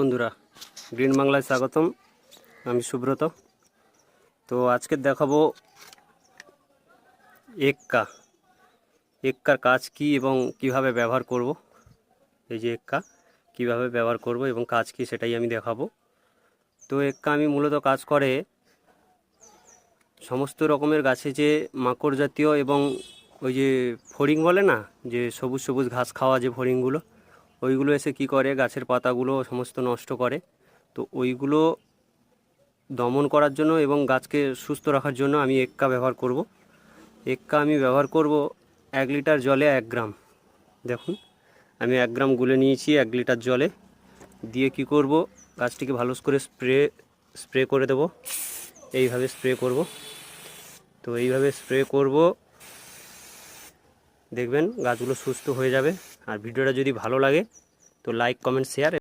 বন্ধুরা, গ্রিন বাংলায় স্বাগতম। আমি সুব্রত। তো আজকে দেখাবো এক্কার কাজ কি এবং কিভাবে ব্যবহার করব। এই যে এক্কা কিভাবে ব্যবহার করব এবং কাজ কি সেটাই আমি দেখাবো। তো এক্কা আমি মূলত কাজ করে সমস্ত রকমের গাছে যে মাকড় জাতীয় এবং ওই যে ফড়িং বলে না, যে সবুজ সবুজ ঘাস খাওয়া যে ফড়িংগুলো, ওইগুলো এসে কি করে গাছের পাতাগুলো সমস্ত নষ্ট করে। তো ওইগুলো দমন করার জন্য এবং গাছকে সুস্থ রাখার জন্য আমি এক্কা ব্যবহার করব। এক্কা আমি ব্যবহার করব 1 লিটার জলে 1 গ্রাম। দেখুন, আমি 1 গ্রাম গুলে নিয়েছি 1 লিটার জলে, দিয়ে কি করব, গাছটিকে ভালো করে স্প্রে করে দেব। এইভাবে স্প্রে করব। তো এইভাবে স্প্রে করব, দেখবেন গাছগুলো সুস্থ হয়ে যাবে। আর ভিডিওটা যদি ভালো লাগে তো লাইক, কমেন্ট, শেয়ার